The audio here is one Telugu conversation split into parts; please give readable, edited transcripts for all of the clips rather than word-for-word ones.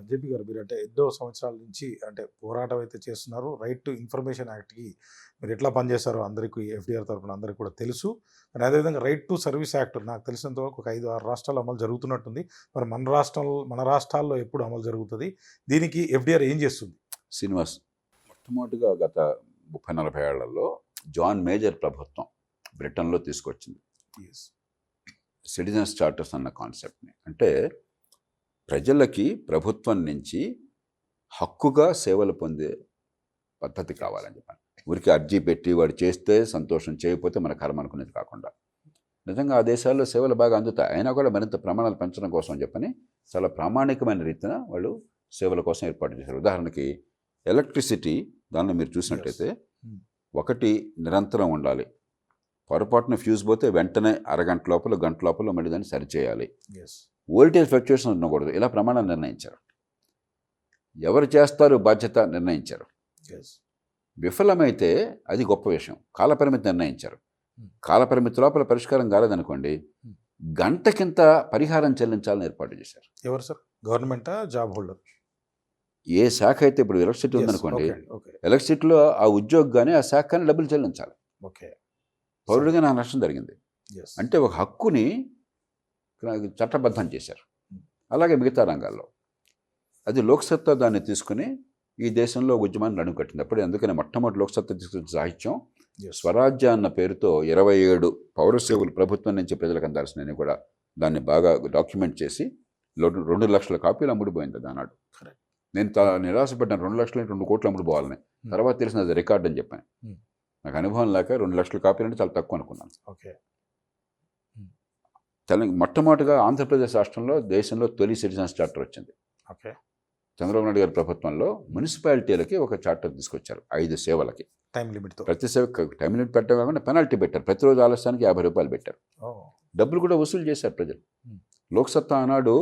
జేపీ గారు మీరంటే ఎన్నో సంవత్సరాల నుంచి అంటే పోరాటం అయితే చేస్తున్నారు. రైట్ టు ఇన్ఫర్మేషన్ యాక్ట్‌కి మీరు ఎట్లా పనిచేస్తారో అందరికీ ఎఫ్‌డిఆర్ తరపున అందరికి కూడా తెలుసు. మరి అదేవిధంగా రైట్ టు సర్వీస్ యాక్ట్ నాకు తెలిసినంత వరకు ఒక 5, 6 రాష్ట్రాల్లో అమలు జరుగుతున్నట్టుంది. మరి మన రాష్ట్రాల్లో ఎప్పుడు అమలు జరుగుతది? దీనికి ఎఫ్‌డిఆర్ ఏం చేస్తుంది? శ్రీనివాస్, మొట్టమొదటిగా గత 30-40 ఏళ్లలో జాన్ మేజర్ ప్రభుత్వం బ్రిటన్లో తీసుకొచ్చింది యెస్. సిటిజన్స్ చార్టర్స్ అన్న కాన్సెప్ట్ని. అంటే ప్రజలకి ప్రభుత్వం నుంచి హక్కుగా సేవలు పొందే పద్ధతి కావాలని చెప్పాను. ఊరికి అర్జీ పెట్టి వాడు చేస్తే సంతోషం, చేయకపోతే మన కర్మ అనుకునేది కాకుండా నిజంగా ఆ దేశాల్లో సేవలు బాగా అందుతాయి. అయినా కూడా మరింత ప్రమాణాలు పెంచడం కోసం అని చెప్పని చాలా ప్రామాణికమైన రీతిన వాళ్ళు సేవల కోసం ఏర్పాటు చేశారు. ఉదాహరణకి ఎలక్ట్రిసిటీ, దానిలో మీరు చూసినట్లయితే ఒకటి నిరంతరం ఉండాలి. పొరపాటున ఫ్యూజ్ పోతే వెంటనే అరగంట లోపల, గంట లోపల మళ్ళీ దాన్ని సరిచేయాలి. వోల్టేజ్ ఫ్లక్చుయేషన్ ఉండకూడదు. ఇలా ప్రమాణాలు నిర్ణయించారు. ఎవరు చేస్తారు బాధ్యత నిర్ణయించారు. విఫలమైతే అది గొప్ప విషయం. కాలపరిమితి నిర్ణయించారు. కాలపరిమితి లోపల పరిష్కారం కాలేదనుకోండి, గంటకింత పరిహారం చెల్లించాలని ఏర్పాటు చేశారు. ఎవరు సార్? గవర్నమెంటా, జాబ్ హోల్డర్? ఏ శాఖ అయితే ఇప్పుడు ఎలక్ట్రిసిటీ ఉందనుకోండి, ఎలక్ట్రిసిటీలో ఆ ఉద్యోగి కానీ ఆ శాఖ కానీ డబ్బులు చెల్లించాలి. పౌరుడిగా నాకు నష్టం జరిగింది అంటే ఒక హక్కుని చట్టబద్ధం చేశారు. అలాగే మిగతా రంగాల్లో అది లోక్సత్తా దాన్ని తీసుకుని ఈ దేశంలో ఉద్యమాన్ని నడుంకట్టింది. అప్పుడు అందుకని మొట్టమొదటి లోక్సత్తా తీసుకొచ్చిన సాహిత్యం స్వరాజ్య అన్న పేరుతో 27 పౌర సేవలు ప్రభుత్వం నుంచి ప్రజలకు అందాల్సినవి కూడా దాన్ని బాగా డాక్యుమెంట్ చేసి 2 లక్షల కాపీలు అమ్ముడుపోయింది దానాడు. నేను నిరాశపడ్డాను. 2 లక్షలు 2 కోట్లు అమ్ముడుపోవాలని. తర్వాత తెలిసిన అది రికార్డ్ అని చెప్పాను. నాకు అనుభవం లేక 2 లక్షల కాపీలు అంటే చాలా తక్కువ అనుకున్నాను. మొట్టమొదటిగా ఆంధ్రప్రదేశ్ రాష్ట్రంలో దేశంలో తొలి సిటిజన్స్ చార్టర్ వచ్చింది. చంద్రబాబు నాయుడు గారి ప్రభుత్వంలో మున్సిపాలిటీలకి ఒక చార్టర్ తీసుకొచ్చారు 5 సేవలకి. టైం లిమిట్, ప్రతి సేవకి టైం లిమిట్ పెట్టడం కాకుండా పెనాల్టీ పెట్టారు. ప్రతిరోజు ఆలస్యానికి 50 రూపాయలు పెట్టారు. డబ్బులు కూడా వసూలు చేశారు ప్రజలు. లోక్సత్తా ఆనాడు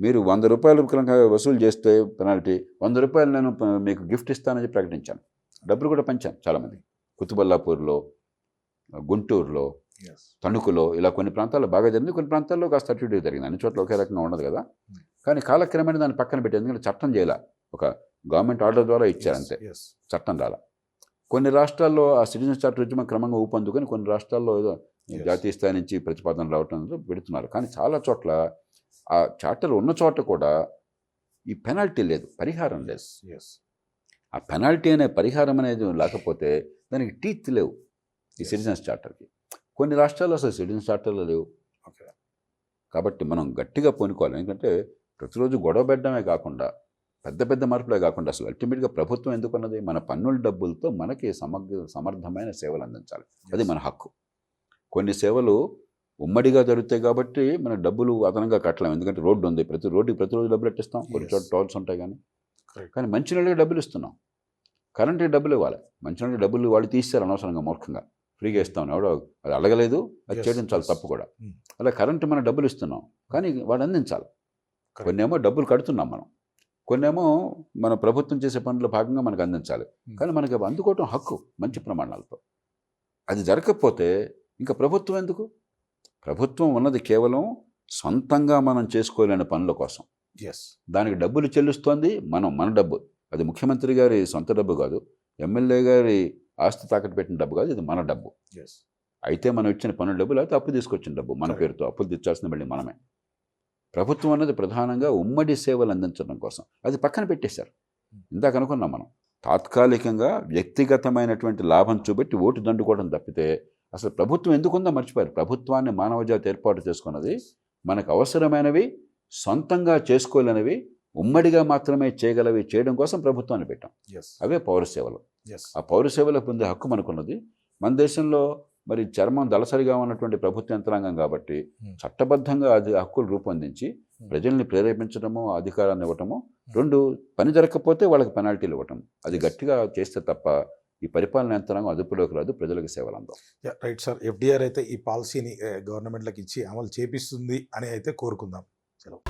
మీరు 100 రూపాయలు కనుక వసూలు చేస్తే పెనాల్టీ 100 రూపాయలు నేను మీకు గిఫ్ట్ ఇస్తానని ప్రకటించాను. డబ్బులు కూడా పంచాను చాలామంది. కుతుబల్లాపూర్లో, గుంటూరులో, తణుకులో ఇలా కొన్ని ప్రాంతాల్లో బాగా జరిగింది. కొన్ని ప్రాంతాల్లో కాస్త అటు ఇటు జరిగింది. అన్ని చోట్ల ఒకే రకంగా ఉండదు కదా. కానీ కాలక్రమేణా దాన్ని పక్కన పెట్టేది. ఎందుకంటే చట్టం చేయాల, ఒక గవర్నమెంట్ ఆర్డర్ ద్వారా ఇచ్చారంతే, చట్టం రాల. కొన్ని రాష్ట్రాల్లో ఆ సిటిజన్ చార్టర్ ఉద్యమం క్రమంగా ఊపందుకొని కొన్ని రాష్ట్రాల్లో ఏదో జాతీయ స్థాయి నుంచి ప్రతిపాదన రావటం పెడుతున్నారు. కానీ చాలా చోట్ల ఆ చార్టర్ ఉన్న చోట కూడా ఈ పెనాల్టీ లేదు, పరిహారం లేదు. ఆ పెనాల్టీ అనే పరిహారం అనేది లేకపోతే దానికి టీత్ లేవు ఈ సిటిజన్స్ చార్టర్కి. కొన్ని రాష్ట్రాల్లో అసలు సిటిజన్స్ చార్టర్లు లేవు. కాబట్టి మనం గట్టిగా పూనుకోవాలి. ఎందుకంటే ప్రతిరోజు గొడవ పెట్టడమే కాకుండా పెద్ద పెద్ద మార్పులే కాకుండా అసలు అల్టిమేట్గా ప్రభుత్వం ఎందుకున్నది మన పన్నుల డబ్బులతో మనకి సమర్థమైన సేవలు అందించాలి. అది మన హక్కు. కొన్ని సేవలు ఉమ్మడిగా జరుగుతాయి కాబట్టి మన డబ్బులు అదనంగా కట్టలేం. ఎందుకంటే రోడ్డు ఉంది, ప్రతిరోజు డబ్బులు ఎట్టిస్తాం. కొన్ని చోట్ల టోల్స్ ఉంటాయి. కానీ మంచినీళ్ళకి డబ్బులు ఇస్తున్నాం, కరెంటుకి డబ్బులు ఇవ్వాలి. మంచినీళ్ళకి డబ్బులు వాళ్ళు తీస్తారు అనవసరంగా, మూర్ఖంగా ఫ్రీగా ఇస్తాం. ఎవడో అది అడగలేదు, అది చేయడం చాలా తప్పు కూడా. అలా కరెంటు మనం డబ్బులు ఇస్తున్నాం కానీ వాడు అందించాలి. కొన్నేమో డబ్బులు కడుతున్నాం మనం, కొన్నేమో మన ప్రభుత్వం చేసే పనుల్లో భాగంగా మనకు అందించాలి. కానీ మనకి అందుకోవటం హక్కు మంచి ప్రమాణాలతో. అది జరగకపోతే ఇంకా ప్రభుత్వం ఎందుకు? ప్రభుత్వం ఉన్నది కేవలం సొంతంగా మనం చేసుకోలేని పనుల కోసం. దానికి డబ్బులు చెల్లిస్తోంది మన డబ్బు. అది ముఖ్యమంత్రి గారి సొంత డబ్బు కాదు, ఎమ్మెల్యే గారి ఆస్తి తాకట్టు పెట్టిన డబ్బు కాదు, ఇది మన డబ్బు. అయితే మనం ఇచ్చిన పన్నుల డబ్బు, లేకపోతే అప్పు తీసుకొచ్చిన డబ్బు. మన పేరుతో అప్పులు తెచ్చాల్సిన మళ్ళీ మనమే. ప్రభుత్వం అన్నది ప్రధానంగా ఉమ్మడి సేవలు అందించడం కోసం. అది పక్కన పెట్టేశారు. ఇందాక అనుకున్నాం మనం, తాత్కాలికంగా వ్యక్తిగతమైనటువంటి లాభం చూపెట్టి ఓటు దండుకోవడం తప్పితే అసలు ప్రభుత్వం ఎందుకుందో మర్చిపోయారు. ప్రభుత్వాన్ని మానవజాతి ఏర్పాటు చేసుకున్నది మనకు అవసరమైనవి, సొంతంగా చేసుకోలేనివి, ఉమ్మడిగా మాత్రమే చేయగలవి చేయడం కోసం ప్రభుత్వాన్ని పెట్టాం. అవే పౌర సేవలు. ఆ పౌర సేవలు పొందే హక్కు మనకున్నది. మన దేశంలో మరి చర్మం దళసరిగా ఉన్నటువంటి ప్రభుత్వ యంత్రాంగం కాబట్టి చట్టబద్ధంగా అది హక్కులు రూపొందించి ప్రజల్ని ప్రేరేపించడము, అధికారాన్ని ఇవ్వటము, 2 పని జరగకపోతే వాళ్ళకి పెనాల్టీలు ఇవ్వటం. అది గట్టిగా చేస్తే తప్ప ఈ పరిపాలన యంత్రాంగం అదుపులోకి రాదు, ప్రజలకు సేవలు అందవు. Right sir. ఎఫ్‌డిఆర్ అయితే ఈ పాలసీని గవర్నమెంట్లకు ఇచ్చి అమలు చేపిస్తుంది అని అయితే కోరుకుందాం. సెలవు.